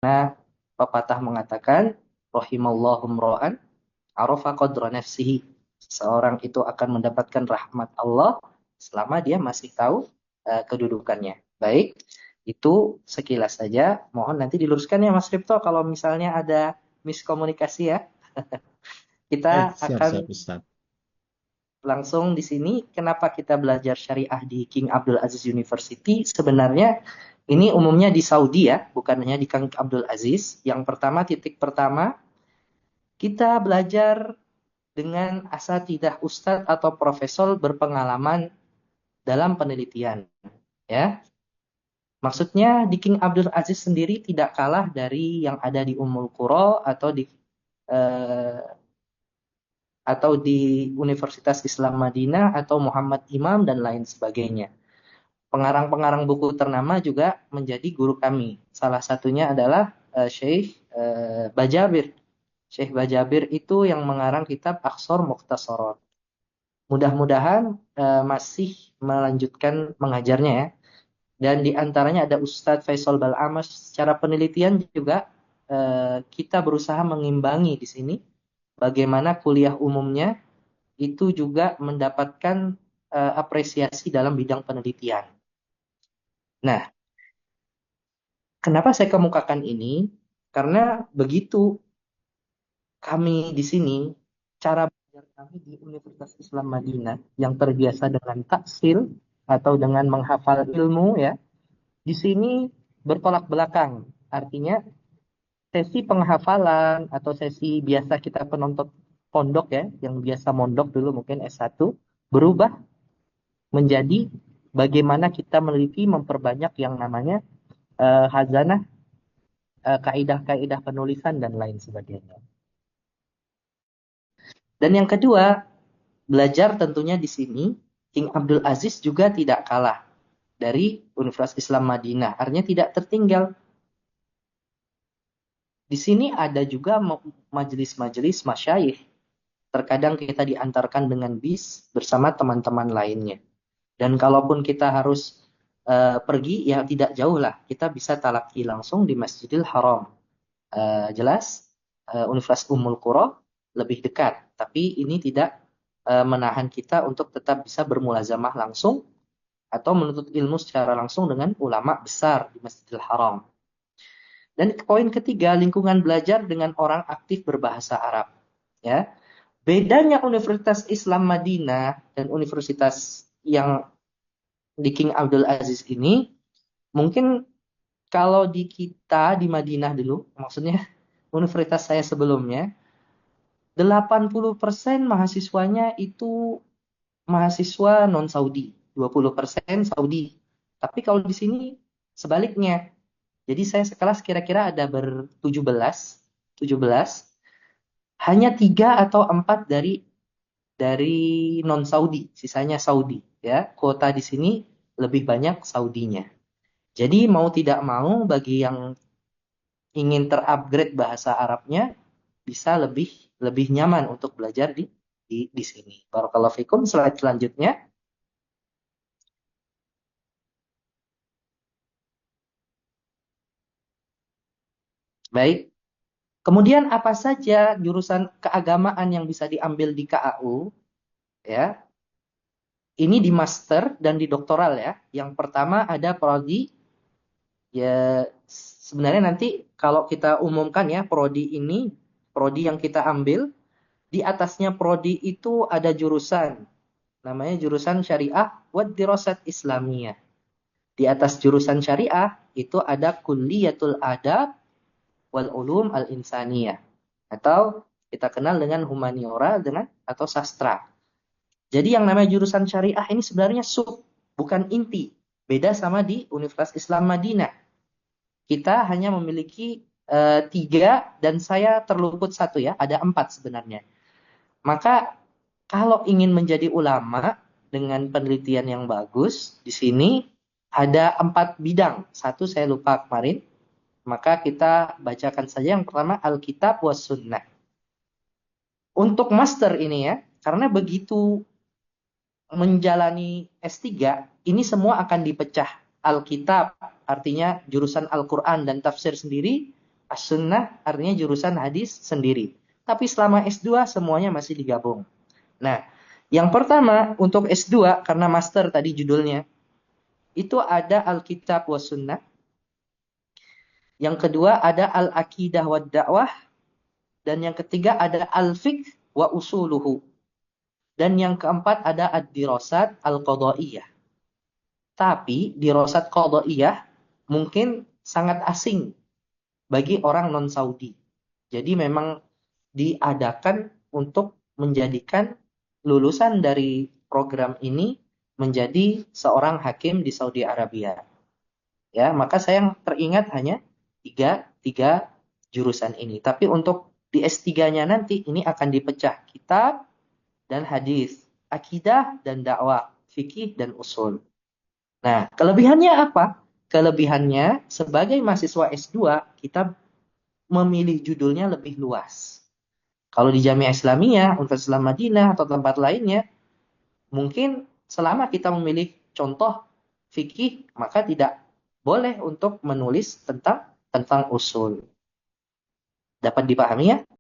Nah, pepatah mengatakan, rahimallahu mra'an arafa qadra nafsihi. Seorang itu akan mendapatkan rahmat Allah selama dia masih tahu kedudukannya. Baik, itu sekilas saja. Mohon nanti diluruskan ya Mas Ripto kalau misalnya ada miskomunikasi ya. Kita Siap, siap, akan Ustaz. langsung di sini, kenapa kita belajar syariah di King Abdul Aziz University? Sebenarnya ini umumnya di Saudi ya, bukan hanya di King Abdul Aziz. Yang pertama, titik pertama, kita belajar dengan asatidah ustadz atau profesor berpengalaman dalam penelitian. Ya, maksudnya di King Abdul Aziz sendiri tidak kalah dari yang ada di Ummul Qura eh, atau di Universitas Islam Madinah atau Muhammad Imam dan lain sebagainya. Pengarang-pengarang buku ternama juga menjadi guru kami. Salah satunya adalah Syekh Bajabir. Syekh Bajabir itu yang mengarang kitab Aqsar Mukhtasarat. Mudah-mudahan masih melanjutkan mengajarnya ya. Dan di antaranya ada Ustadz Faisal Bal'amas. Secara penelitian juga kita berusaha mengimbangi di sini bagaimana kuliah umumnya itu juga mendapatkan apresiasi dalam bidang penelitian. Nah, kenapa saya kemukakan ini? Karena begitu kami di sini, cara belajar kami di Universitas Islam Madinah yang terbiasa dengan taksil atau dengan menghafal ilmu ya, di sini bertolak belakang. Artinya sesi penghafalan atau sesi biasa kita penonton pondok ya, yang biasa mondok dulu mungkin S1, berubah menjadi bagaimana kita meneliti memperbanyak yang namanya hazanah, kaidah-kaidah penulisan dan lain sebagainya. Dan yang kedua, belajar tentunya di sini, King Abdul Aziz juga tidak kalah dari Universitas Islam Madinah. Artinya tidak tertinggal. Di sini ada juga majelis-majelis masyayikh. Terkadang kita diantarkan dengan bis bersama teman-teman lainnya. Dan kalaupun kita harus pergi, ya tidak jauh lah. Kita bisa talaki langsung di Masjidil Haram. Jelas, Universitas Ummul Qura lebih dekat. Tapi ini tidak menahan kita untuk tetap bisa bermulazamah langsung atau menuntut ilmu secara langsung dengan ulama besar di Masjidil Haram. Dan poin ketiga, lingkungan belajar dengan orang aktif berbahasa Arab. Ya, bedanya Universitas Islam Madinah dan universitas yang di King Abdul Aziz ini, mungkin kalau di kita di Madinah dulu, maksudnya universitas saya sebelumnya, 80% mahasiswanya itu mahasiswa non-Saudi, 20% Saudi. Tapi kalau di sini sebaliknya. Jadi saya sekelas kira-kira ada 17, 17, hanya 3 atau 4 dari non-Saudi, sisanya Saudi, ya. Kuota di sini lebih banyak Saudinya. Jadi mau tidak mau bagi yang ingin terupgrade bahasa Arabnya bisa lebih lebih nyaman untuk belajar di sini. Barakallahu fikum. Slide selanjutnya. Baik. Kemudian apa saja jurusan keagamaan yang bisa diambil di KAU? Ya, ini di master dan di doktoral ya. Yang pertama ada prodi. Ya, sebenarnya nanti kalau kita umumkan ya prodi ini, prodi yang kita ambil, di atasnya prodi itu ada jurusan. Namanya jurusan Syariah wa Dirasat Islamiyah. Di atas jurusan Syariah itu ada Kulliyatul Adab wal Ulum Al Insaniyah atau kita kenal dengan humaniora dengan atau sastra. Jadi yang namanya jurusan Syariah ini sebenarnya sub, bukan inti. Beda sama di Universitas Islam Madinah. Kita hanya memiliki 3 dan saya terluput satu ya, ada 4 sebenarnya. Maka kalau ingin menjadi ulama dengan penelitian yang bagus, di sini ada 4 bidang. Satu saya lupa kemarin, maka kita bacakan saja yang pertama Alkitab was Sunnah. Untuk master ini ya, karena begitu menjalani S3, ini semua akan dipecah. Alkitab, artinya jurusan Al-Quran dan tafsir sendiri, As-sunnah artinya jurusan hadis sendiri. Tapi selama S2 semuanya masih digabung. Nah, yang pertama untuk S2 karena master tadi judulnya, itu ada Alkitab wa Sunnah. Yang kedua ada Al-Aqidah wa Da'wah. Dan yang ketiga ada Al-Fiqh wa Usuluhu. Dan yang keempat ada Ad-Dirasat Al-Qadaiyah. Tapi dirasat Qadaiyah mungkin sangat asing bagi orang non-Saudi. Jadi memang diadakan untuk menjadikan lulusan dari program ini menjadi seorang hakim di Saudi Arabia. Ya, maka saya yang teringat hanya tiga jurusan ini. Tapi untuk di S3-nya nanti ini akan dipecah kitab dan hadis, akidah dan dakwah, fikih dan usul. Nah, kelebihannya apa? Kelebihannya sebagai mahasiswa S2 kita memilih judulnya lebih luas. Kalau di Jamiah Islamiyah, Universitas Islam Madinah atau tempat lainnya, mungkin selama kita memilih contoh fikih, maka tidak boleh untuk menulis tentang usul. Dapat dipahami ya?